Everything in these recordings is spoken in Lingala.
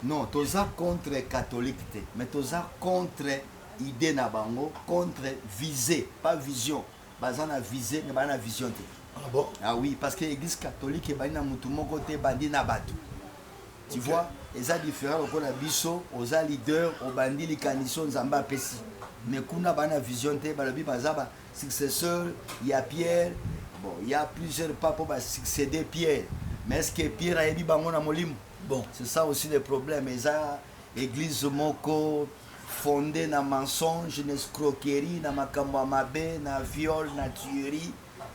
Non, toza contre catholique, mais toza contre idée na bango, contre visée, pas vision. Bazana visée, mais bazana vision. Ah bon? Ah oui, parce que l'église catholique est bana mutumo côté bandi na batu. Tu vois, et ça différent au la biso, aux leaders, aux bandits, les canissons, zamba pesi. Mais kuna bana vision te, balabi bazaba successeur, il y a Pierre. Bon, il y a plusieurs papes pour succéder Pierre. Mais est-ce que Pierre a ébi bango na molim? Bon, c'est ça aussi le problème. Et ça, l'église moko fondée na mensonge, na escroquerie, na makambo amabe, na viol, na tuerie.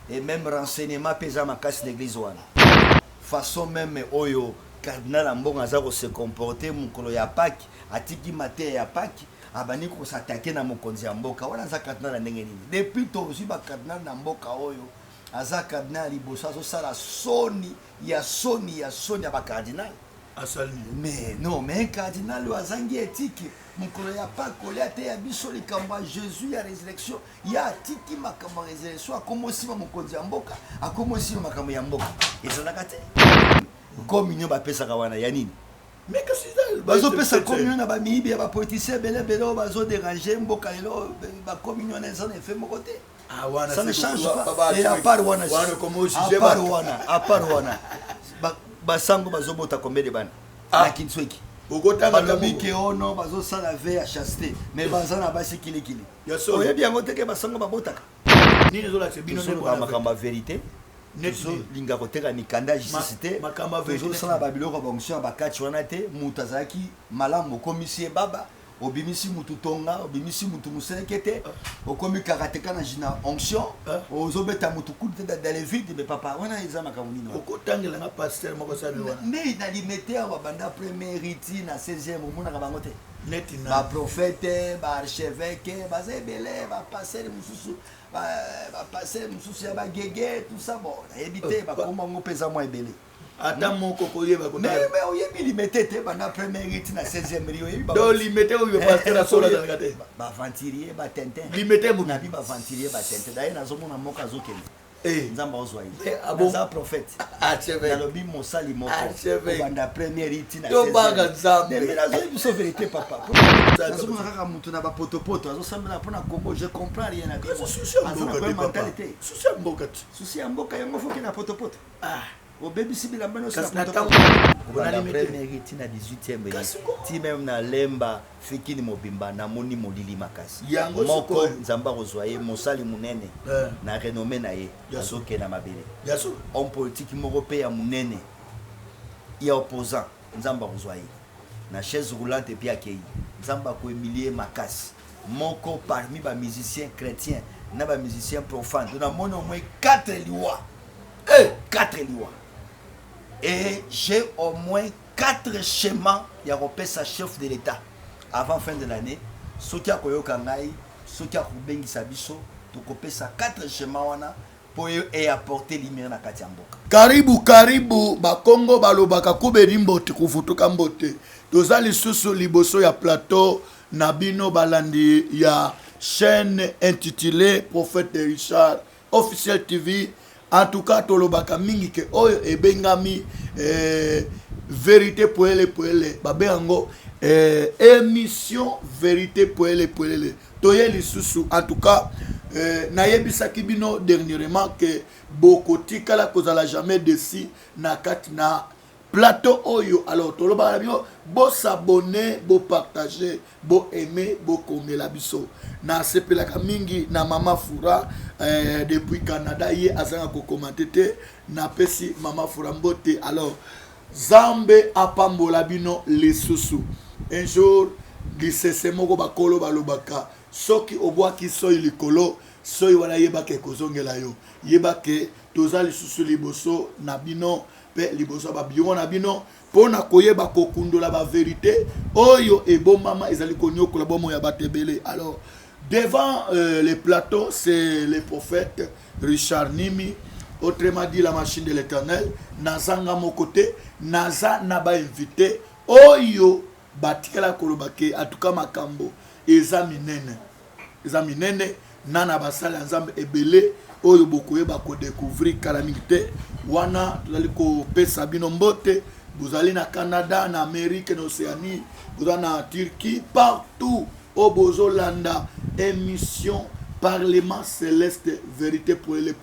Et même renseignement pesa makasi l'église wana. Façon même oyo cardinal ambonga za ko se comporter mukolo ya Pâques, atiki matin ya Pâques, abani ko s'attaquer na mokonzi ya mboka. Wana za cardinal ndenge nini? Depuis to aussi ba cardinal na mboka oyo, aza cardinal libosa so sala soni ya ba cardinal. Asali. Mais non, mais un cardinal ou azangi éthique. Mukolo ya Pâques kolia te ya biso likambo Jésus ya résurrection. Ya tiki makambo résurrection akomosi ba mokonzi ya mboka, akomosi makambo ya mboka. Ezalaka te. Communion ba pesa kawana ya nini? Mais qu'est-ce que c'est? Bazo pesa communion na ba mibi ba politicien belé bazo déranger mboka lelo ba communion na ça ne fait mon côté. Ah wana ça ne change pas. Et à part wana à part wana ba sango bazo bota combien de bana na Kinsweki. Okotanga balobi ke ono bazo sala ve à chasteté mais bazana basi kili. Yaso ya bien ngote ke basango babotaka. Ni zola se bino ne ba makamba vérité. Nezo linga koteka mikanda jisite makamba vejo sana babiloko bonction bakati wana te mutazaki malamu komisi baba obimisi mutu tonga obimisi mutu muselekete okomi karateka na jina onction ozobeta mutu kutu dans les vides mais papa wana eza makambo nini okotangela na pasteur moko sabi wana mais na limité wa banda premier riti na 16e omona ka bango te neti na ba prophète ba archevêque ba zebele ba pasteur mususu ba passer mususu ya ba gege tout ça bon éviter ba koma ngo pesa mo ebele ata moko koyeba ko mais oyebi limité te bana premier rite na 16e rio yebi ba do limité oyo pasteur na sola dans kate ba ventilier ba tintin limité mo na bi ba ventilier ba tintin d'ailleurs na zomona moka zokeli nzamba ozwa yi abo prophète acheve na lobi mosali moko banda premier rite na 16e yo baga nzambe mais la zo vérité papa nazomona kaka mutu na ba potopoto azosambela mpona kombo je comprends rien na biso mentalité souci ya mboka yango foki na potopoto obebisi bilamba nyonso na potopoto na premier rite na 18e ti même na lemba fikini mobimba namoni molili makasi moko nzamba kozwa ye mosali munene na renommé na ye azoke na mabele homme politique moko pe ya munene ya opposant nzamba kozwa ye na chaise roulante puis akei nzamba ko emilie makasi moko parmi ba musiciens chrétiens na ba musiciens profanes on a mon au moins 4 liwa 4 liwa et j'ai au moins 4 schémas ya repesa chef de l'état avant fin de l'année soki akoyoka ngai soki akobengisa biso tokopesa 4 schémas wana pour apporter lumière na kati ya mboka. Karibu bakongo balobaka kubeli mbote kufutuka mbote toza lisusu liboso ya plateau na bino balandi ya chaîne intitulée Prophète Richard officiel TV. En tout cas tolobaka mingi ke oyo ebengami vérité poele babengo émission vérité poele toye lisusu. En tout cas nayebisaki bino dernièrement que bokotikala kozala jamais desi na kati na plateau oyo. Alors tolobaka bino bo s'abonner bo partager bo aimer bo komela biso na sepelaka mingi na mama Fura depuis Canada ye azanga ko commenter te na pesi mama Fura mbote. Alors Zambe apambola bino lisusu un jour lisese moko bakolo balobaka soki obwaki soyi likolo soyi wana yebake kozongela yo yebake toza lisusu liboso na bino pe liboso ba biro na bino pona koyeba kokundola ba vérité oyo ebomama ezali konyokola bomo ya batebele. Alors devant les plateaux c'est le prophète Richard Nimi, autrement dit la machine de l'Éternel. Nazanga mon côté naza naba invité oyo batikala kolobake en tout cas makambo ezaminene nana basala nzambe ebele oyo bokoyeba ko découvrir kala mingi te wana tozali ko pesa bino mbote vous allez na Canada, en Amérique, en Océanie, vous allez en Turquie, partout au Bozolanda, émission Parlement Céleste, vérité pour les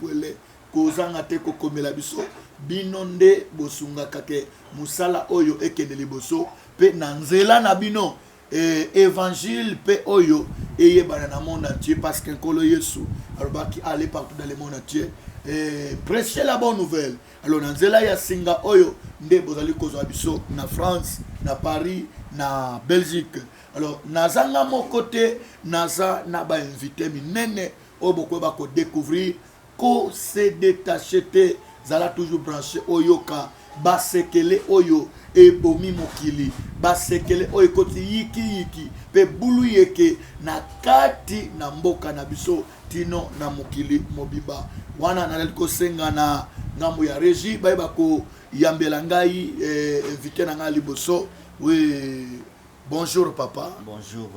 kozanga te kokomela biso binonde bosunga kake musala oyo ekende liboso pe na nzela na bino évangile pe oyo eyebana na monde entier parce que nkolo Yesu alobaki aller partout dans le monde entier prêcher la bonne nouvelle. Alors na nzela ya singa oyo nde bozali kozwa biso na France, na Paris, na Belgique. Alors nazanga mon côté naza na ba invité minene o boko ba ko découvrir ko se détacher te zala toujours branché oyoka basekele oyo e bomi mokili basekele oyo koti yiki pe bulu yeke na kati na mboka na biso tino na mokili mobiba wana na ko senga na ngambo ya régie ba ko yambela ngai invité na ngai liboso. Oui, bonjour papa. Bonjour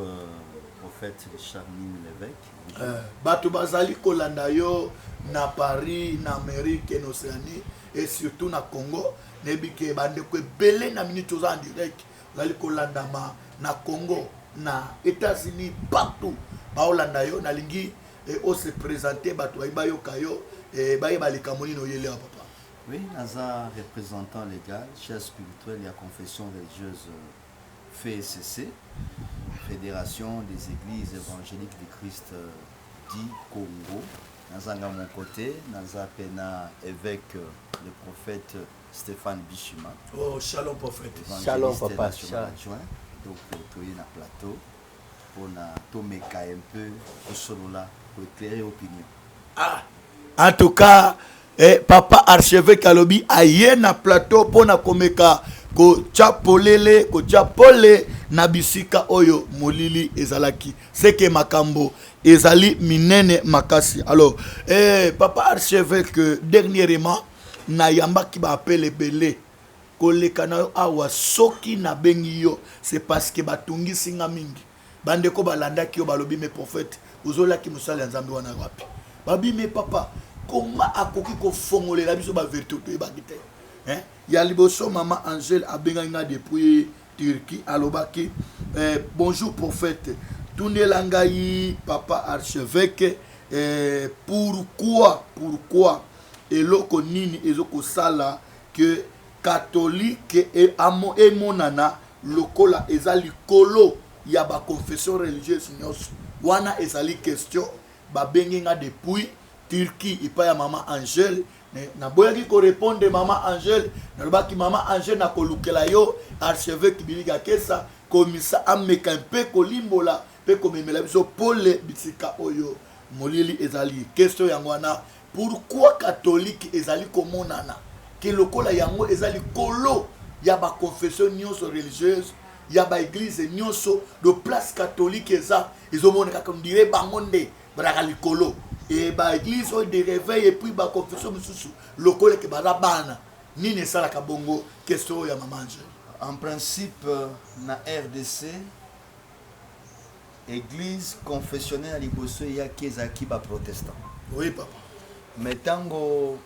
prophète Charline l'évêque. Bato bazali kolanda yo na Paris, na Amérique, en Océanie et surtout na Congo. Nebike bande ko belé na minute en direct. Bazali kolanda na Congo, na États-Unis, partout. Ba olanda yo na lingi et on se présenter bato ba yo kayo et ba balika molino yele papa. Oui, naza représentant légal, chef spirituel et à confession religieuse FECC, Fédération des Églises évangéliques du Christ du Congo. Naza à mon côté, naza pena évêque le prophète Stéphane Bishima. Oh, shalom prophète. Shalom papa. Donc tu es na plateau pour na tomeka un peu au solola pour éclairer l'opinion. Ah, en tout cas, papa archevêque alobi aye na plateau pour na komeka ko chapolele ko chapole na bisika oyo molili ezalaki seke makambo ezali minene makasi. Alors papa archevêque dernièrement na yamba ki ba appelle belé koleka na awa soki na bengi yo c'est parce que batungi singa mingi bande ko balanda ki yo balobi me prophète ozola ki musala nzambe wana wapi babi me papa comment akoki ko fongole la biso ba vérité to ebakite hein ya liboso mama Angèle abenganga depuis Turquie alobaki bonjour prophète tundelangai papa archevêque pourquoi eloko nini ezoko sala que catholique et amo et monana lokola ezali kolo ya ba confession religieuse nyos wana ezali question ba bengenga depuis Turquie ipa ya mama Angèle na boyaki ko répondre mama Angèle na lobaki mama Angèle na kolukela yo archevêque bilika kesa komisa ameka mpe kolimbola pe komemela biso pole bisika oyo molili ezali question yango wana pourquoi catholique ezali komonana ke lokola yango ezali kolo ya ba confession nyonso religieuse ya ba église nyonso de place catholique eza ezomona kaka ndire bangonde braka likolo et ba église de réveil et puis ba confession mususu lokola ke bana bana nini sala kabongo question ya maman Angèle. En principe na RDC église confessionnelle à liboso ya kezaki ba protestant. Oui papa. Mais tango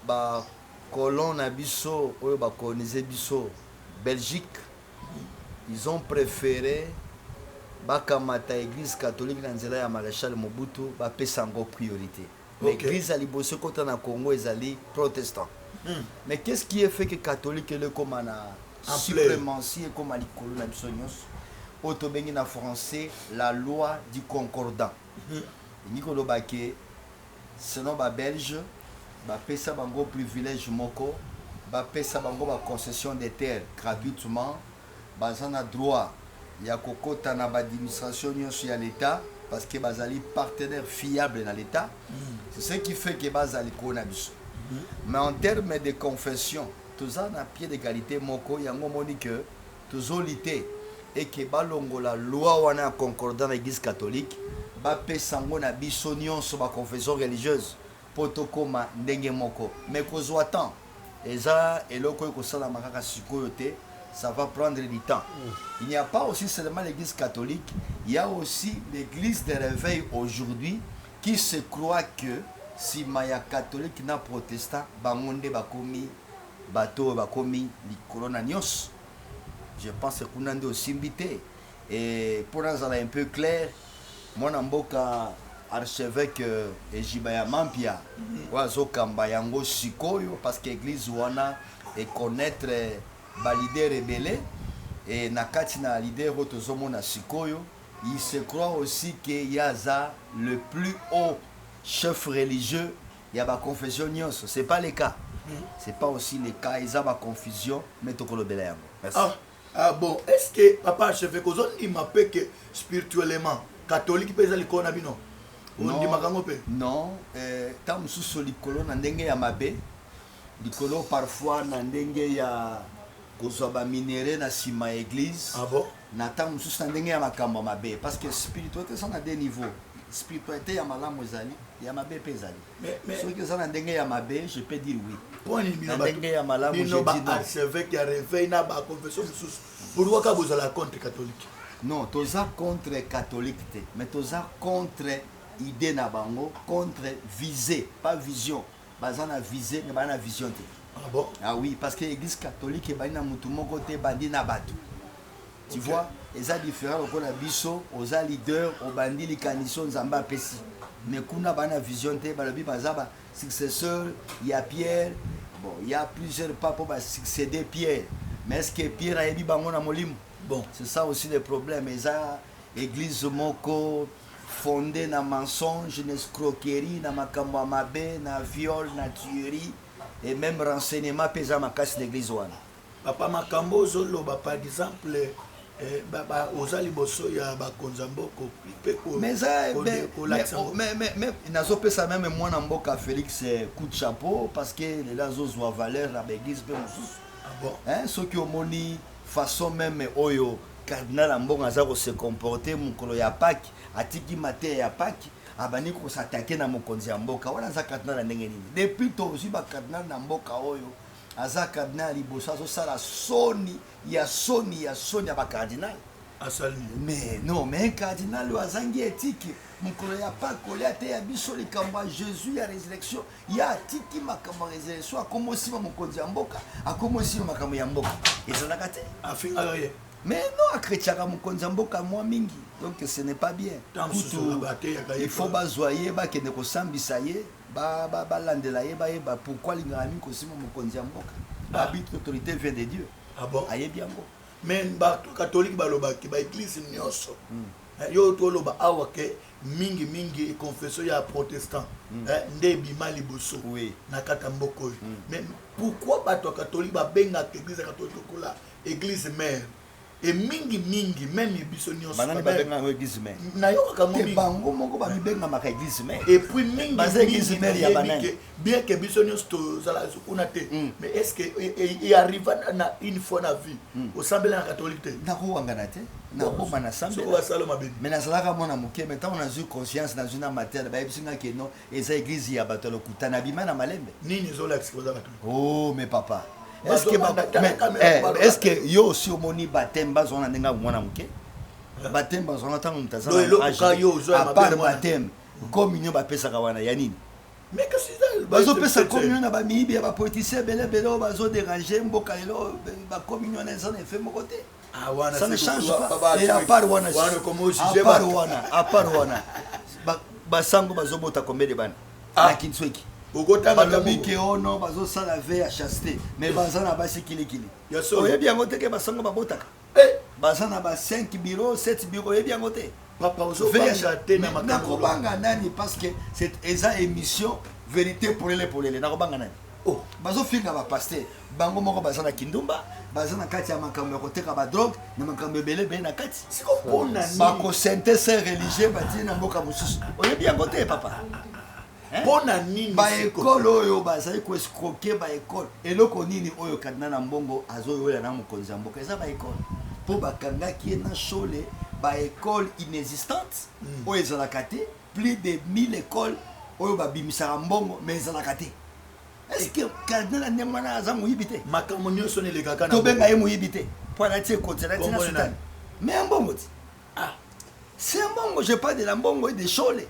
ba colon na biso oyo ba coloniser biso Belgique, ils ont préféré bakamata église catholique na nzela ya maréchal Mobutu ba pesa ngo priorité. L'église à liboso kota na Congo ezali protestant. Mais qu'est-ce qui est fait que catholique le comme na suprématie et comme à likolo na biso nyos auto bengi na français la loi du concordant. Nikolo baké selon ba belge ba pesa bango privilège moko ba pesa bango ba concession des terres gratuitement bazana droit ya kokota na ba administration nyonso ya l'état parce que bazali partenaire fiable dans l'état. C'est ce qui fait que bazali ko na biso. Mais en termes de confession tous en à pied d'égalité moko yango moni que tous olité et que balongo la loi wana concordant l'église catholique ba pesango na biso nyonso ba confession religieuse potokoma ndenge moko mais kozwa temps eza eloko ekosala makaka sikoyo te ça va prendre du temps. Il n'y a pas aussi seulement l'église catholique, il y a aussi l'église de réveil aujourd'hui qui se croit que si maya catholique na protestant bangonde bakomi bateau bakomi likolo na nyonso. Je pense que kuna nde osimbi te. Et pour nazala un peu clair, mwana mboka archevêque Ejibaya Mampia wazokamba yango sikoyo parce que église wana et connaître ba leader rebelle et nakati na leader otozomona sikoyo, il se croit aussi que yaza le plus haut chef religieux ya ba confession nyonso. C'est pas le cas. C'est pas aussi le cas, ils ont ba confusion mais tokolobela yango. Merci. Ah bon, est-ce que papa archevêque il m'appelle que spirituellement catholique pesa likona bino? Non, tant mosusu likolo na ndenge ya mabe, likolo parfois na ndenge ya kozwa ba minéraux na sima église. Ah bon? Na tant mosusu na ndenge ya makambo mabe parce que spiritualité ça na deux niveaux. Spiritualité ya malamu ezali, ya mabe pe ezali. Mais ceux qui sont na ndenge ya mabe, je peux dire oui. Na ndenge ya malamu je dis non. Archevêque qui a réveillé na ba confession mosusu. Pourquoi ka bozala contre catholique? Non, toza contre catholique te, mais toza contre idée na bango, contre visée, pas vision. Bazana visée, mais bazana vision te. Ah bon? Ah oui, parce que l'église catholique est na mutu moko te bandi na batu. Tu vois, et ça différent au la biso, aux leaders, aux bandits les canissons zamba pesi. Mais kuna bana vision te, balobi bazaba successeur, il y a Pierre. Bon, il y a plusieurs papes pour succéder Pierre. Mais est-ce que Pierre a ébi bango na molimo? Bon, c'est ça aussi le problème. Et ça, l'église moko fondée na mensonge, na escroquerie, na makambo ya mabe, na viol, na tuerie et même renseignement pesa makasi l'église wana. Papa makambo zoloba par exemple baba ozali boso ya bakonza mboko mais nazopesa même mwana mboka Félix coup de chapeau parce que les azozwa valeur na l'église pe mosusu. Ah bon? Hein, ceux qui omoni façon même oyo cardinal ambonga za ko se comporter mukolo ya Pâques atiki mate ya Pâques abani ko s'attaquer na mokonzi ya mboka wana za cardinal ndenge nini depuis to aussi ba cardinal na mboka oyo aza cardinal liboso azo sala soni ya ba cardinal asali. Mais non, mais un cardinal ou azangi éthique mukolo ya Pâques olia te ya biso likambo Jésus ya résurrection ya atiki makambo résurrection akomosi mokonzi ya mboka akomosi makambo ya mboka ezalaka te afinga rien. Mais non, chrétien mokonzi mboka moi mingi. Donc ce n'est pas bien. Il faut bazoyer ba kende ko sambisa ye ba landela ye ba pourquoi lingami ko sima mokonzi mboka. Ba bit autorité vient de Dieu. Ah bon? Aye bien ngo. Mais ba catholique ba loba ki ba église nyonso. Yo to loba awa ke mingi confession ya protestant. Nde bima liboso. Oui. Na kata mboko. Mais pourquoi ba to catholique ba benga église catholique kola église mère? Et mingi même biso nyonso banani babenga église mère na yo kamomi bango moko ba bibenga maka église mère et puis mingi église mère ya banani bien que biso nyonso to zala kuna te mais est-ce que il arrive na une fois na vie au semblant catholique te na ko wangana te na ko mana sambe so wasalo mabe mais na salaka mona moke mais tant on a eu conscience dans une matière ba bisinga ke non eza église ya batolo kutana bima na malembe nini zo la exposer oh mais papa est-ce que yo aussi omoni baptême bazona ndenga mwana muke baptême bazona tango mutazana à part baptême communion bapesaka wana ya nini mais que c'est bazopesa communion na bamiyibi ya bapoliticien belebele oyo bazodéranger mboka lelo bacommunion eza na effet moko te ça ne change pas et à part wana basango bazobota combien de bana na kinsweki balobi ke ono bazosala ve ya chasteté mais baza na basi kilikili oyebi yango te ke basango babotaka baza na ba 5 bureaux 7 bureaux oyebi yango te nakobanga nani parce que eza émission vérité polele nakobanga nani bazofinga bapaster bango moko baza na kindumba baza na kati ya makambo ya koteka badrogue na makambo ebele na kati bakosente se religieux batie na mboka mosusu oyebi yango te papa pona nini ba école oyo bazali ko escroquer ba école eloko nini oyo kadina na mbongo azoyola na mokonzi ya mboka eza ba école po bakangaki na shole ba école inexistante oyo ezalaka te plus de 1000 écoles oyo babimisaka mbongo mais ezalaka te est-ce que kadina na ndenge wana aza moyibi te makambo nyonso nelekaka na tobenga ye moyibi te po anatie kontena tina sutani mais mbongo ti c'est mbongo je parle de la mbongo et de shole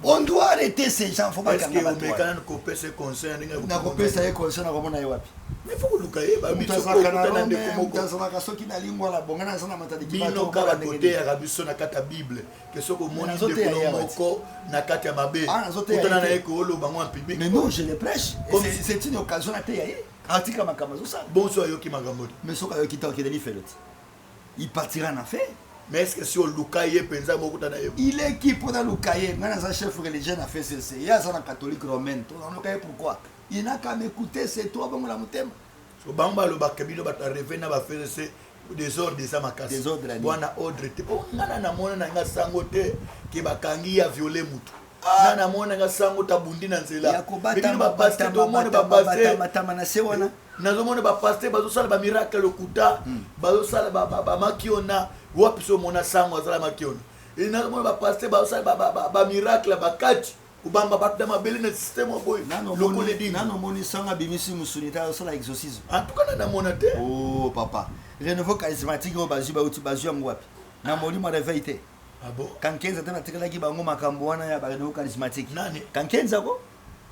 On doit arrêter ces gens, faut pas est-ce que on met quand même couper ces conseils na couper ça conseil na komona wapi. Mais faut que lukaye ba biso ko na de komoko ça ka soki na lingwa la bongana sana matadi ki ba to ka côté ya biso na kata bible que soko moni de komoko na kata ya mabe utana na eko lo bango en public. Mais non, je les prêche. C'est une occasion à te pratika makamazo ça. Bon so yoki magambo. Mais soka yoki ta okideli felot. Il partira en affaire. Mais est-ce que si on lukaye penza beaucoup tana yo? Il est qui pour na lukaye? Ngana za chef religieux na fait ceci. Il y a ça na catholique romaine. To na lukaye pourquoi? Il n'a qu'à m'écouter, c'est toi bon la mutem. So bamba lo bakabilo ba revena ba faire ce désordre de ça makasi. Désordre la. Bwana ordre te. O ngana na mona na nga sango te ke bakangi ya violer mutu. Nana mona nga sango ta bundi na nzela. Ya kobata ba pasteur to mona ba pasteur matama na sewana. Nazo mona ba pasteur bazo sala ba miracle lokuta, bazo sala ba makiona, wapi so mona sango azala makiona. Et nazo mona ba pasteur bazo sala ba miracle ba kati. Ubamba batu mabele na système boy. Nano moni sanga bimisi musunita so la exorcisme. En tout cas na mona te. Oh papa. Renouveau charismatique au bazu ba uti bazu ngwapi. Na moni mo réveillé. Ah bon? Quand 15 tena tikala ki bango makambo wana ya ba renouveau charismatique. Nani? Quand 15 ko?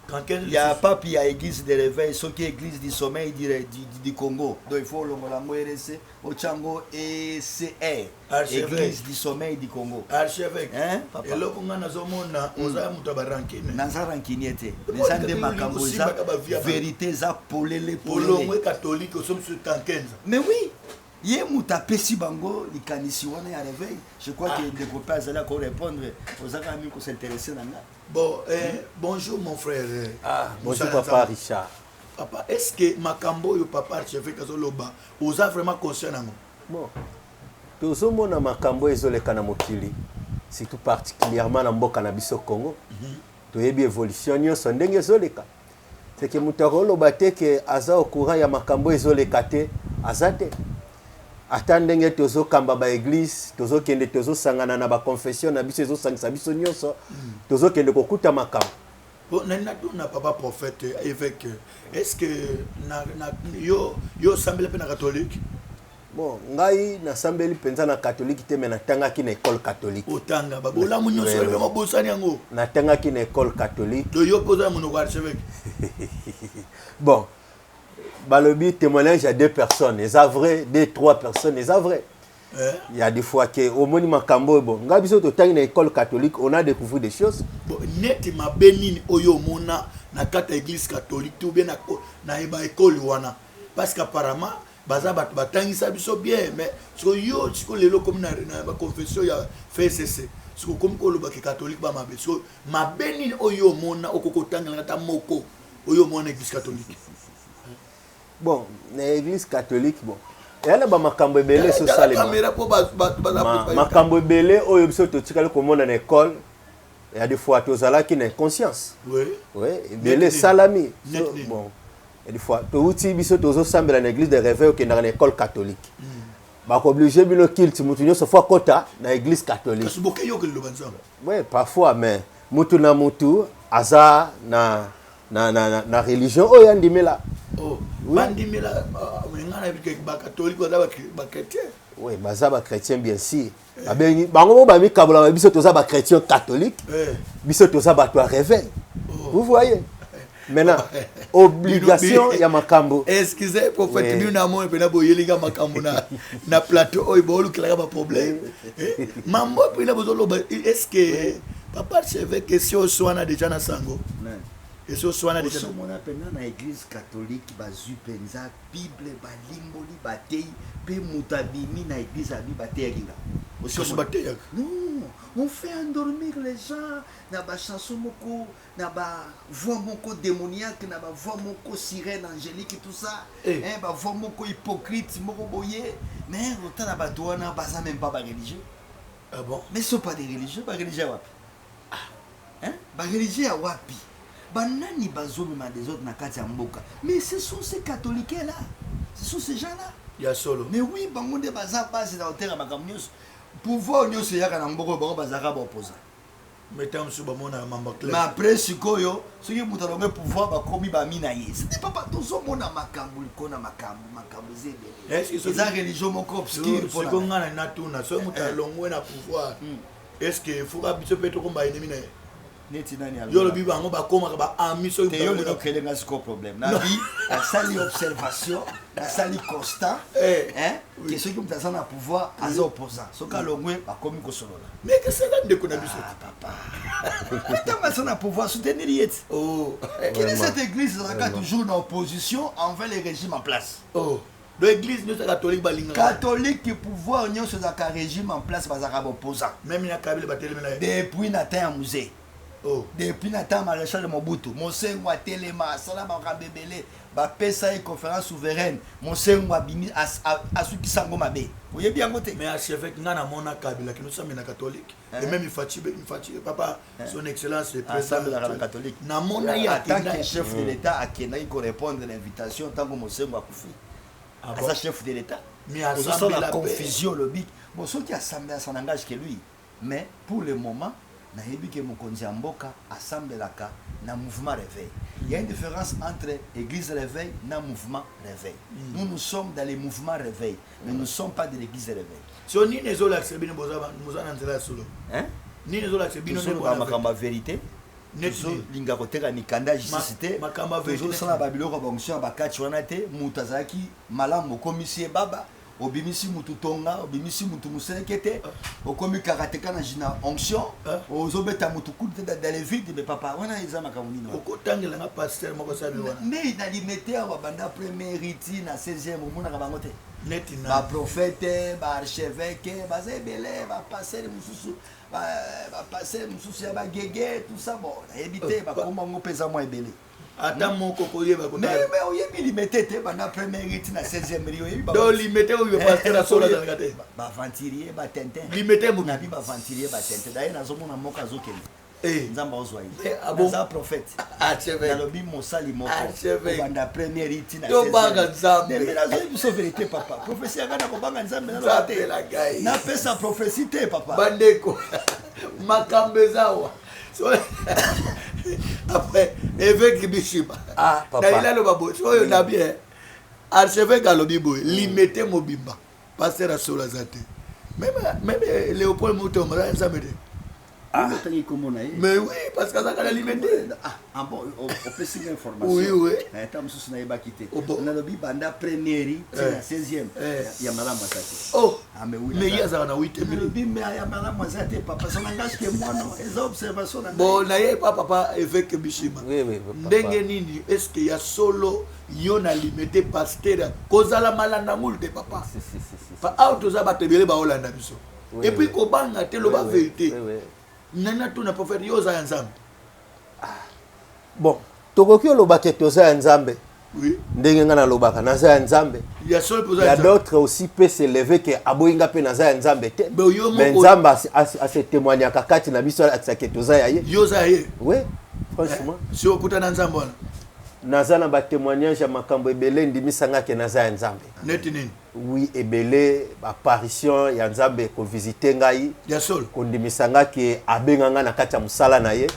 Quand 15 il y a pape il y a église de réveil, ce qui est église du sommeil du Congo. Donc il faut longola RC au Tchango et CR. Église du sommeil du Congo. Archevêque. Hein papa? Et là qu'on a nazomona oza muta barankine. Naza rankiniete. Les ande makambo za vérité za polele polele. Polomwe catholique au somme sur 15. Mais oui. Yé muta pesi bango likanisi wana ya réveil. Je crois que des copains allaient répondre aux amis qui s'intéressaient dans là. Bon, bonjour mon frère. Bonjour papa Richard. Papa, est-ce que makambo yo papa archevêque azoloba, oza vraiment conscient nango? Bon. Tozomona makambo ezoleka na mokili, surtout particulièrement na mboka na biso Congo. Toyebi évolution nyonso ndenge ezoleka. C'est que mutakoloba te ke aza au courant ya makambo ezoleka te, azate. Attendenge tozo kamba ba église, tozo kende tozo sangana na ba confession na biso ezosangisa biso nyonso, tozo kende kokuta makambo. Bon, na papa prophète évêque, est-ce que yo sambele pe na catholique? Bon, ngai na sambeli penza na catholique te mais na tanga ki na école catholique. Otanga ba bola mu nyonso le mo bosani yango. Na tanga ki na école catholique. Do yo poza mu no archevêque. Bon. Balobi témoignage à 2 personnes, c'est vrai, 2-3 personnes, c'est vrai. Il y a des fois que au monument Kambo, bon, ngabi so to tangi na école catholique, on a découvert des choses. Bon, net ma benini oyo mona na kata église catholique tout bien na école wana parce qu'apparemment baza batangi sa biso bien mais so yo tiko lelo comme na confession ya FCC. So comme ko lo ba catholique ba mabe. So ma benini oyo mona okokotanga na ta moko oyo mona église catholique. Bon, l'église catholique, bon. Et là, makambo belé sur ça les makambo belé oyo biso to tikala ko mona na école. Il y a des fois to zala qui n'a conscience. Oui. Oui, belé salami. Bon. Et des fois to uti biso to zo sambela na église de réveil qui na école catholique. Ba ko obligé bino kilt mutu nyo so fois kota na église catholique. Parce que yo que le banza. Oui, parfois mais mutu na mutu aza na religion oyo andimela. Oh, bandimela ngana bike ba catholique ba chrétien. Oui, baza ba chrétien bien sûr. Abengi bango ba mi kabula biso toza ba chrétien catholique. Biso toza ba to réveil. Vous voyez? Maintenant, obligation ya makambo. Excusez prophète nous na mo pe na boyelinga makambo na plateau oyo bolu kila ba problème. Mambo pe na bozolo est-ce que papa archevêque question soana déjà na sango? Et ce soir na déjà mon appena na église catholique bazu penza bible ba limboli batei pe mutabimi na église abi batei kinga. Aussi batei. Non, on fait endormir les gens na ba chanson moko na ba voix moko démoniaque na ba voix moko sirène angélique et tout ça. Hein ba voix moko hypocrite moko boyé mais autant na ba douana ba ça même pas ba religieux. Ah bon? Mais ce sont pas des religieux, ba religieux wapi? Hein? Ba religieux wapi? Banani bazomima des autres na kati ya mboka. Mais ce sont ces catholiques là. Ce sont ces gens là. Il y a solo. Mais oui, bango de baza base dans terre makamnyos. Pouvoir nyos ya kana mboko bango bazaka ba opposa. Metam su ba mona mamba clair. Mais après sikoyo, ce qui mutalonge pouvoir ba komi ba mina ye. Ce n'est pas tout mona makambu kona makambu zebe. Est-ce que c'est la religion mon obscur pour la ngana na tuna so mutalongwe na pouvoir. Est-ce que faut ka biso peto komba ennemi na neti nani yo lobi bango bakoma ba ami so te yo le créer un score problème na bi la salle observation la salle constat que ceux qui ont un pouvoir à opposant ce cas longwe ba komi ko solola mais que c'est là de qu'on a biso papa attends ça na pouvoir soutenir yet quelle est cette église là toujours en opposition envers les régimes en place l'église nous catholique balinga catholique qui pouvoir nyonso za ka régime en place bazaka opposant même na kabila batelemela depuis na temps musée depuis na temps maréchal de Mobutu Monsengo Telema sala ba kabebele ba pesa une conférence souveraine Monsengo abimi asuki sango mabe voyez bien côté mais archevêque ngana mona kabila qui nous sommes na catholique et même il fatigue papa son excellence le président de la catholique na mona ya tant que chef de l'état a qui répondre à l'invitation tant que Monsengo a kufi à chef de l'état mais à la confusion le big bon ceux qui assemblée à son langage que lui mais pour le moment na yebi ke mokonzi ya mboka assemblelaka na mouvement réveil. Il y a une différence entre église réveil na mouvement réveil. Nous sommes dans les mouvements réveil, mais nous ne sommes pas de l'église réveil. So ni nezo la sebino bozaba muzana nzela solo. Ni nezo la sebino ne ba makamba vérité. Nezo linga koteka mikanda jisite. Makamba vérité. Zo sana babilo ko bonction bakati wana te mutazaki malamu komisi baba. Obimisi mutu tonga, obimisi mutu muselekete, okomi karateka na jina onction, ozobeta mutu kulte dans les vides mais papa wana eza makamuni no. Okotangela na pasteur moko sabi wana. Mais na limité wa banda premier riti na 16e omona ka bangote. Neti na. Ba prophète, ba archevêque, ba zebele, ba passer mususu, ba passer mususu ya ba gege tout ça bon. Éviter ba komba ngopeza mo ebele. Ata moko koyeba kota mais oyebi limité te bana premier rite na 16e rio yebi ba do limité oyo pasteur na sola dans kate ba ventilier ba tintin limité mo na bi ba ventilier ba tintin d'ailleurs na zomona moka zokeli nzamba ozwa yi abo prophète archevêque na lobi mosali moko banda premier rite na 16e yo banga nzambe mais la zo vérité papa prophétie ngana ko banga nzambe na lote na pesa prophétie te papa bandeko makambezawa après évêque Bishima papa il a le babo soyo na bien archevêque alobi boy limité mobimba pasteur asola zate même Léopold Mutombo ça me dit mais oui parce que ça a limité bon on peut signer information oui tam sous na ba quitter na lobi banda première na 16e ya malamu atati mais il y a ça na 8e lobi mais ya malamu atati papa ça n'engage que moi non les observations bon na ye papa évêque Bishima ndenge nini est-ce qu'il y a solo yo na limité pasteur kozala malanda multe papa pa auto za batebele ba Hollande biso et puis ko banga te lo ba vérité nana tu na prophète yo za nzambe bon tokoki olobaka toza ya nzambe oui ndenge nga nalobaka naza ya nzambe il y a seul il y a d'autres aussi peut s'élever que aboyinga pe naza ya nzambe te mais nzambe a se témoigner kakati na biso atsake toza ya ye yo za ye oui franchement si okuta na nzambe wana naza na ba témoignage ya makambo ebele ndimisanga ke naza ya nzambe neti nini oui ebele apparition ya nzambe ko visiter ngai ya sol kondimisanga ke abenganga na kati ya musala na ye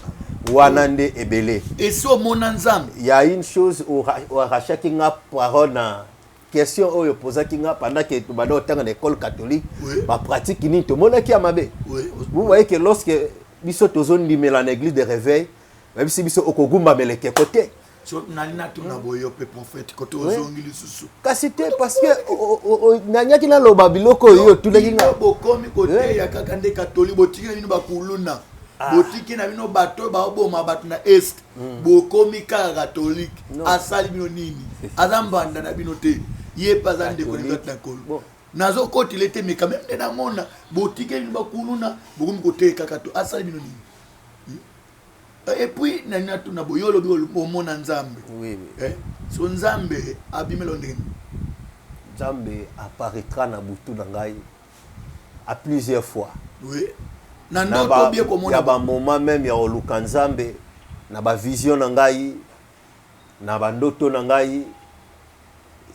wana nde ebele et so mona nzambe il y a une chose au rachaki nga parole na question oyo posaki nga pendant que tu bado tanga na école catholique ba pratique ni to mona ki amabe vous voyez que lorsque biso tozondimela na église de réveil même si biso okogumba meleke côté so nalina tuna boyo pe prophète koto ozongili susu kasi te parce que nanyaki na loba biloko yo tuleki nga bokomi côté ya kaka nde catholique botiki na bino bakuluna botiki na bino bato baoboma bato na est bokomi ka catholique asali bino nini azambanda na bino te ye paza ndeko na kolo nazo koti lete mais quand même de na mona botiki bino bakuluna bokomi côté kaka to asali bino nini. Et puis nana tuna boyolo bi mona nzambe oui so nzambe abimelo ndenge nzambe apparaîtra na butu na ngai à plusieurs fois oui na ndoto bien comme on a ba moment même ya oluka nzambe na ba vision na ngai na ba ndoto na ngai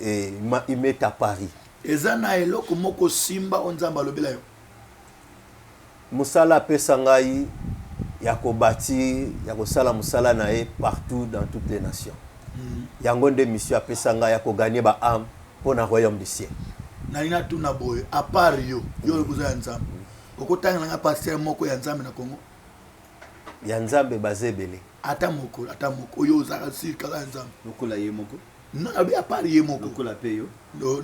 et il m'est apparu ezana eloko moko simba onzamba lobela yo musala pesa ngai ya kobati ya kosala musala na ye partout dans toutes les nations yango nde mission apesa ngai ya kogagner ba âme pour na royaume du ciel na ina tuna boy à part yo yo kuza nzambe okotanga nga pasteur moko ya nzambe na Congo ya nzambe bazebele ata moko oyo ozaka sir kala nzambe lokola ye moko non abi apart ye moko lokola pe yo non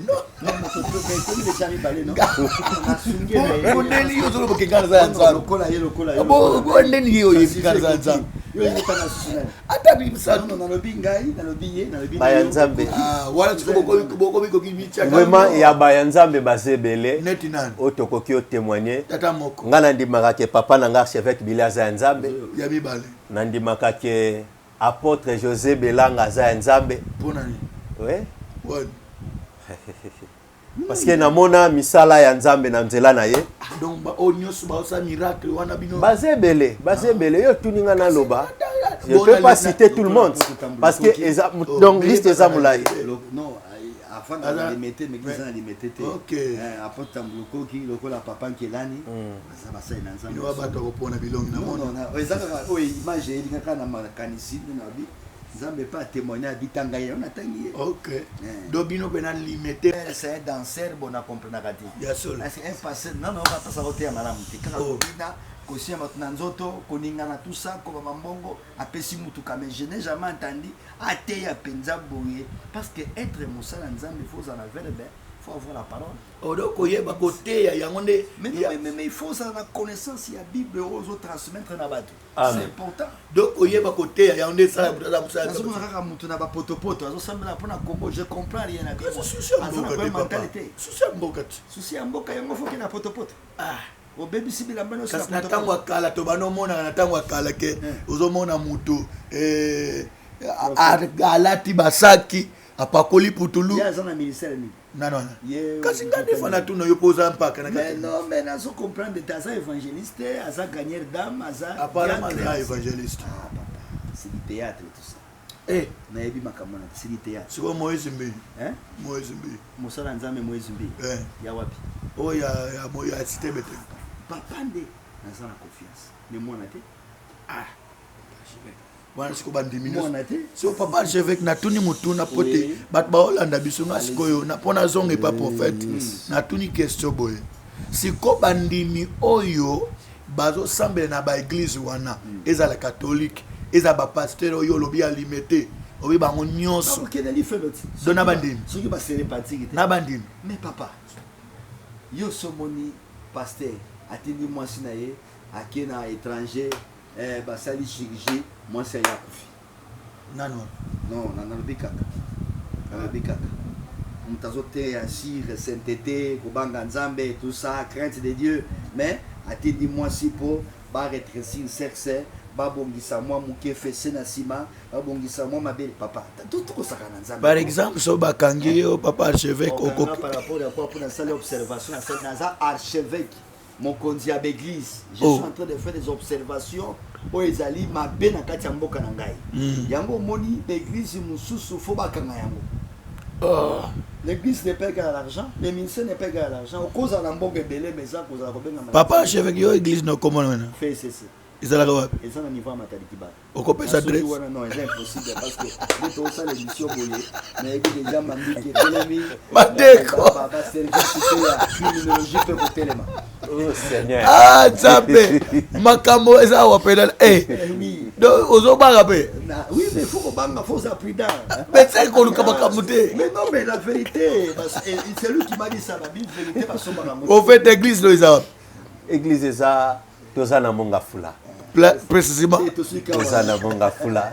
mondeli yo zolo bokengana za nzambe lokola ye bo ndeni yo yekana za nzambe yo yekana susuna ata bimisa non nalobi ngai nalobi baya nzambe wala boko biko kimicha vraiment ya baya nzambe bazebele neti nani otokoki o témoigner tata moko ngana ndimaka ke papa na nga archevêque Bilaza ya nzambe ya mibale na ndimaka ke apôtre José Belanga za ya nzambe pona ni ouais ouais parce que namona misala ya nzambe na nzela na ye donc ba onyosu ba osa miracle wana bino bazebele yo tuninga na loba je peux pas citer tout le monde parce que donc liste eza mulai non avant de mettre mais qu'ils ont limité OK après tambuko ki lokola papa nkelani ça va ça dans nzambe ni wa bato ko pona bilongi na mona non ezaka o image elinga kana makanisi na bi nzambe pas témoigner bitanga ye on atangi OK do bino pena limité c'est un danseur bon à comprendre kati ya sol c'est un passé non pas ça roté malamu te kana bina kosia matuna nzoto koningana tout ça ko mambongo apesi mutuka mais je n'ai jamais entendu ateya penza boye parce que être musala nzambe faut en avoir ben faut avoir la parole odoko yeba kote ya yango nde mais il faut ça la connaissance ya bible aux transmettre na bato c'est important doko yeba kote ya yango nde sala buta musala nazo kaka mutu na ba potopoto azo sambela pona Congo je comprends rien à dire souci ya mboka yango faut que na potopoto obebisi bilamba nyonso na ntango akala to banomona na ntango akala ke ozomona mutu alati basaki apakoli putulu yaza na ministère ni non kasi ngande fana tuno yo poza mpaka na mais non mais nazo comprendre de ça évangéliste aza gagneur d'âme aza apparemment là évangéliste c'est du théâtre tout ça na yebi makamona c'est du théâtre c'est quoi Moïse Mbi Moïse Mbi musala nzambe Moïse Mbi ya wapi ya moya cité bete papa nde naza na confiance mais mwana te wana siko bandimino mwana te so papa archevêque na tuni mutuna pote bat ba Holanda biso na sikoyo na pona zonge pa prophète na tuni question boye siko bandimi oyo bazo sambela na ba église wana eza la catholique eza ba pasteur oyo lobi alimité obi bango nyonso dona bandimi soki ba sympathique te na bandimi mais papa yo somoni pasteur atindi mwasi na ye ake na étranger basali chirurgie mwasi ya kufi nano non nalobi kaka mutu azoteya sur sainteté kobanga nzambe tout ça crainte de Dieu mais atindi mwasi po baretrécir sexe babongisa mwa moke fese na nsima babongisa mwa mabele papa tokosaka na nzambe par exemple so bakangi yo papa archevêque okoki par rapport ya kwa mpona sala observation naza archevêque mokonzi ya l'église je suis en train de faire des observations oyo ezali mabe na kati ya mboka na ngai yango omoni l'église mosusu fo bakanga yango l'église n'est pas égale à l'argent le ministère n'est pas égal à l'argent okozala na mboka ebele mais eza kozala kobenga papa archevêque yo église nokomona wana fcc ezalaka wapi eza na niveau ya matalité ba okopesa adresse wana non c'est impossible parce que nde tosala émission boye nayebi déjà mambiki etelemi madeko baservice te ya criminologie mpe kotelema nzambe makambo eza awa pena ozobanga mpe oui mais faut kobanga faut za prudent mais koluka makambo te mais non mais la vérité c'est lui qui m'a dit ça la vérité basombaka au fait église lo eza wapi église eza toza na monga fula précisément toza na monga fula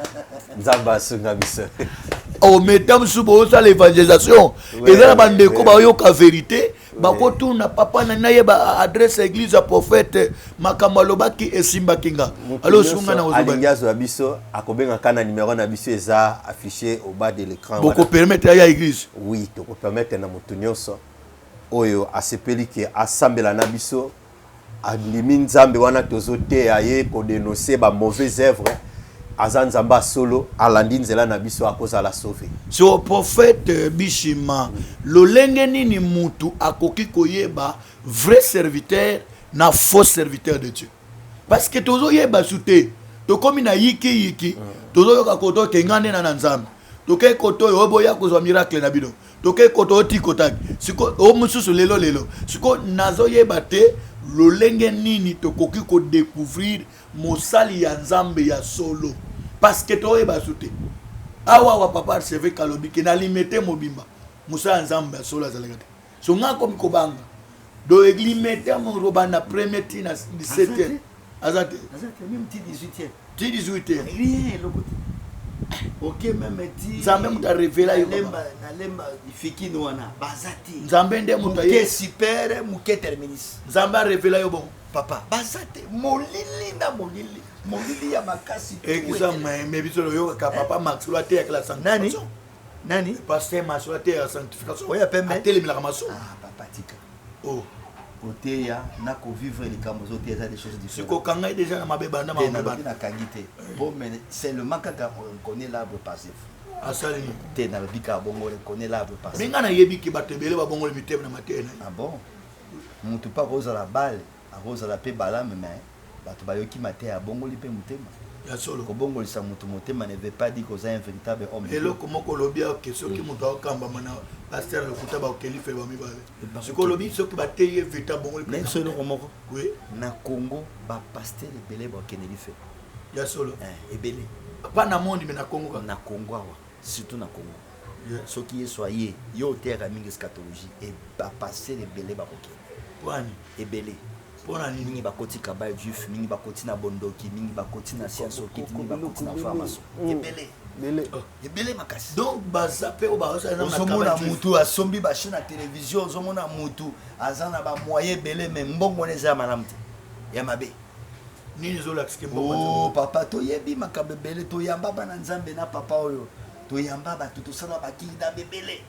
nzambe asunga biso ometa mosusu bozosala évangélisation eza na bandeko bayoka vérité bakotuna papa na nayeba adresse église ya prophète makambo alobaki esimbaki nga alo sunga na alingi azwa biso akobengaka na numéro na biso eza affiché au bas de l'écran bokopermettre ya église oui tokopermettre na motu nyonso oyo asepeli ke asambela na biso andimi nzambe wana tozoteya ye kodénoncer ba mauvaises œuvres aza nzamba solo alandi nzela na biso akozala sauvé so prophète bishima lolenge nini mutu akoki koyeba vrai serviteur na faux serviteur de Dieu parce que tozoyeba sute tokomi na yiki tozoyoka koto kengande na nzambe toke koto yo boya kozwa miracle na bino toke koto tikotaki siko o mususu lelo siko nazoyeba te lolenge nini tokoki ko découvrir mosali ya nzambe ya solo parce que toyeba soute awa papa recevait kalobi ke na limité mobimba mosali ya nzambe ya solo azalaka te so nga komi kobanga do limité mo robana premier tina 17e azate même petit 18e ti 18e rien lokote ok même ti nzambe muta révéla yo nalemba ifiki no wana bazati nzambe nde muta ye super muke terminus nzambe révéla yo bon papa bazate molili na molili ya makasi exemple mais bisolo yo ka papa Max lo te avec la sanctification nani pasteur Max lo te la sanctification oya pembe ateli la maso papa tika oh côté ya na ko vivre les cambozo te ça des choses différentes siko kanga déjà na mabeba na mabeba na kangite bon mais c'est le manque on connaît l'arbre passif asali te na bika bongo on connaît l'arbre passif minga na yebi ki batebele ba bongo le mitema na matena ah bon mutu pa rosa la balle a rosa la pe balame mais bato bayoki mate ya bongo li pe mutema ya solo ko bongo lisa mutu mutema ne veut pas dire que c'est un véritable homme elo komoko lobi a question ki mutu akamba mana pasteur le kuta ba okeli fe ba mi ba siko lobi soki bateye vita bongo li mais solo komoko oui na Congo ba pasteur ebele ba keneli fe ya solo ebele pas na monde mais na Congo na Congo awa surtout na Congo soki soyez yo terre mingi eschatologie et ba pasteur ebele ba kokeli wani ebele pona nini mingi bakoti kabaya juif mingi bakoti na bondoki mingi bakoti na science okiti mingi bakoti na pharmacie ebele makasi donc bazape o ba osa na ozomona mutu asombi bache na télévision ozomona mutu aza na bamoyen ebele me mbongo wana eza ya malamu te ya mabe nini ezolakisike mbongo papa toyebi makambo ebele toyamba bana nzambe na papa oyo toyamba bato tosala bakida bebele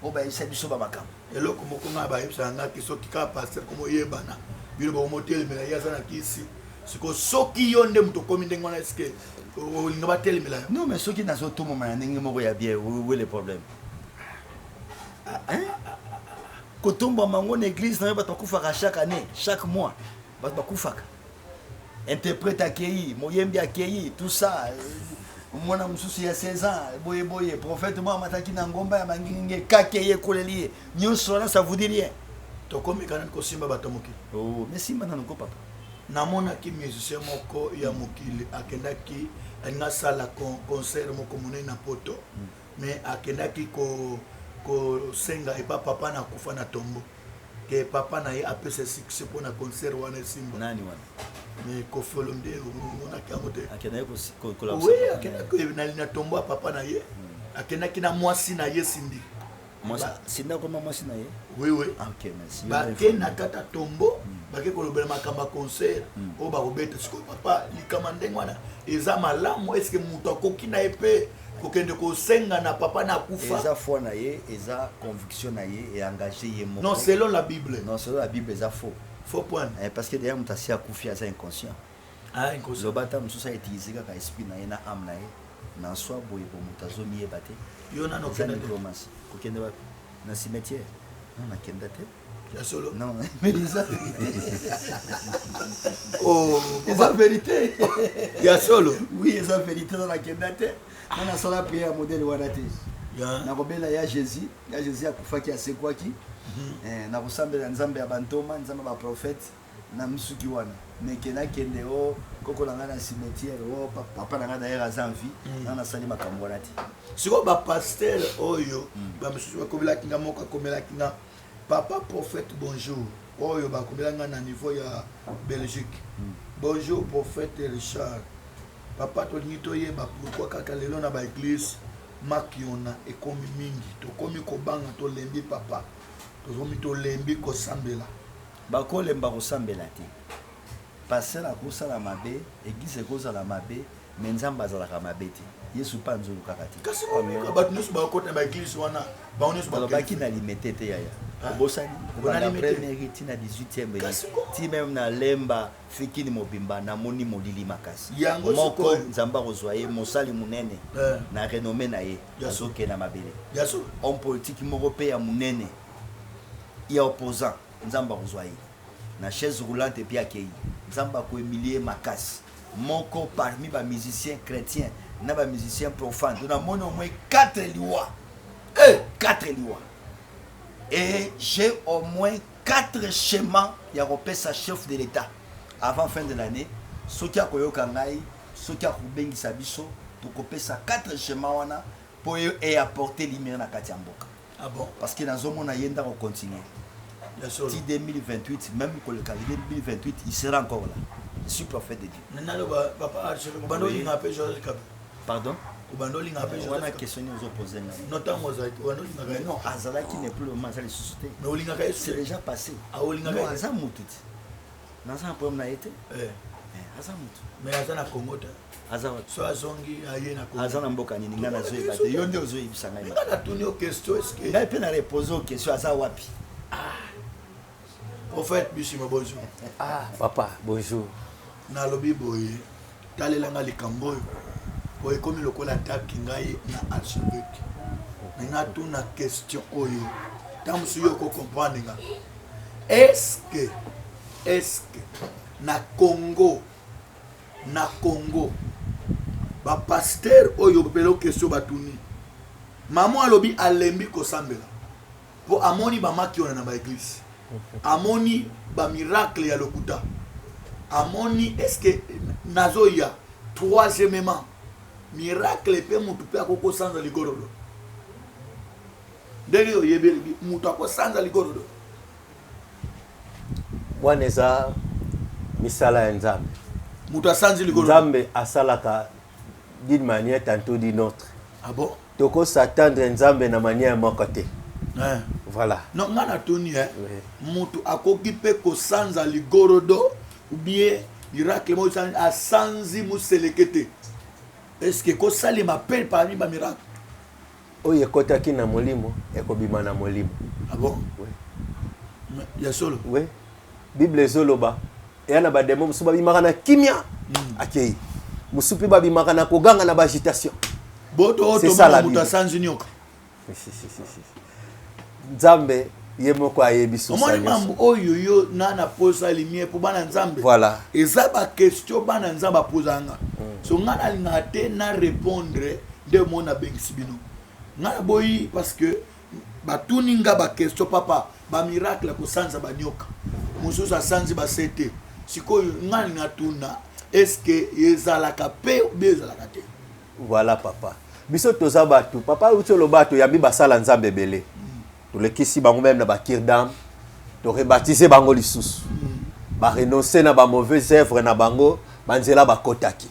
o bayebisa biso bamakambo eloko moko nga bayebisaka ngaki soki kaka paster komoyebana bino bakomotelemela ye aza na kisi siko soki yo nde moto okomi ndenge wana eske olinga batelemela yo non mais soki nazotomoma na ndenge moko ya bien où est le problème kotombama yango na église na yo bato bakufaka chaque année chaque mois bato bakufaka interprète akei moyembi akei tout ça mwana mosusu ya 16 ans boye prophète mo amataki na ngomba ya manginge kakeye ekoleli ye nyonso wana ça vous dit rien tokomi kana kosimba bato mokili mais simba nanoko papa namonaki musicien moko ya mokili akendaki alinga sala concert moko monene na poto mais akendaki kosenga epa papa na kufa na tombo ke papa na ye apesa succès mpona concert wana esimba nani wana mais Koffi Olomide omonaki yango te akendaki na tombo ya papa na ye akendaki na mwasi na ye Cindy Cindy akoma mwasi na ye oui ok merci bake na kata tombo bake kolobela makambo ya concert oyo bakobeta sikoyo papa likama ndenge wana eza malamu eske moto akoki na ye mpe kokende kosenga na papa na kufa eza foi na ye eza conviction na ye eengage ye moko non selon la Bible eza faux point parce que derrière moto asi akufi aza inconscient inconscient loba ata mosusu autilize kaka esprit na ye na ame na ye na soi boye bo moto azomiyeba te yo nano diplomasi kokende wapi na cimetière non nakenda te ya solo non mais eza eza vérité ya solo oui eza vérité na nakenda te na nasala prière ya modèle wana te nakobela ya Jésus akufaki asekwaki nakosambela nzambe ya bantoma nzambe ya baprofete na misuki wana nakende o koko na ngai na cimetière o papa na ngai d'ailleurs aza en vie na nasali makambo wana te sikoyo bapaster oyo bamisusu bakomelaki nga moko akomelaki nga papa prophète bonjour oyo bakomela nga na niveau ya Belgique bonjour prophète Richard papa tolingi toyeba pourquoi kaka lelo na baeglise makiona ekomi mingi tokomi kobanga tolembi papa tokomi tolembi kosambela bakolemba kosambela te paster akosala mabe église ekozala mabe me nzambe azalaka mabe te yesu mpe anzolukaka te kasi bato nyonso bakota na baeglise wana bango nyonso balobaki na limete te yaya obosani kobanda première ti na 18e ti même na lemba fikini mobimba namoni molili makasi moko nzambe akozwa ye mosali monene na renome na ye azokende na mabele homme politique moko mpe ya monene ya opposant nzambe akozwa ye na chaise roulante epi akei nzambe akoemilie makasi moko parmi bamusicien chrétien na bamusicien profane to namoni au moins 4 liwa 4 liwa et j'ai au moins 4 schémas il y a repêché chef de l'État avant fin de l'année. Ce qui a koyoka ngai, ce qui a kubengi sabiso, pour kopesa 4 schémas wana pour apporter lumière na kati ya mboka. Ah bon? Parce que dans ce monde yenda on continue. Si 2028, même pour le calendrier 2028, il sera encore là. Je suis prophète de Dieu. Pardon? On a questionné aux opposés. Non, Azala qui n'est plus le moment, c'est déjà passé. Non, Azamout. Dans un problème, il a été. Azamout. Mais Azana Congo. Azamout. Azana Mboka ni ngana zoe bate. Yonde ozoe ibisanga. Ngana tuni aux questions est-ce que il peut na reposer aux questions Aza wapi. Au fait, Bishima bonjour. Ah, papa, bonjour. Na lobi boye. Talelanga likambo. Boye comme le kola taki ngai na archevêque. Nga tuna question oyo. Tam suyo ko comprendre nga. Est-ce que na Congo ba pasteur oyo pelo question batuni maman alobi alembi ko sambela po amoni ba makiona na ba église amoni ba miracle ya lokuta amoni est-ce que nazoya troisièmement miracle pe mutu pe akoko sanza ligorolo ndenge oyebeli mutu akoko sanza ligorolo Waneza misala ya Nzambe. Mutu asanzi ligolo. Nzambe asalaka d'une manière tantôt d'une autre. Ah bon? Toko s'attendre Nzambe na manière mokote. Voilà. Non, ngana toni mutu akoki pe ko sanza ligorodo ou bien miracle mo asanzi muselekete. Est-ce que ko sali m'appelle parmi ba miracle? Oye kotaki na molimo ekobima na molimo. Ah bon? Oui. Ya solo. Oui. Bible zoloba yana ba demo musuba bimaka na kimia akei musupi ba bimaka na koganga na ba agitation boto oto muta sanzi nyoka Nzambe yemoko ayebiso omoni mambo oyo yo na posa limier pour bana Nzambe voilà eza ba question bana Nzamba posanga so ngana linga te na répondre de mona bengisibino ngana boyi parce que batuninga ba question papa ba miracle ko sanza ba nyoka mususa sanzi ba sete sikoyo ngani ngatuna est-ce que yezalaka pe ou bezalaka te voilà papa biso toza batu papa utolo bato yabi basala Nzambe belé to lekisi bango même na ba kirdam to rebaptiser bango lisusu ba renoncer na ba mauvaises œuvres na bango banzela ba kotaki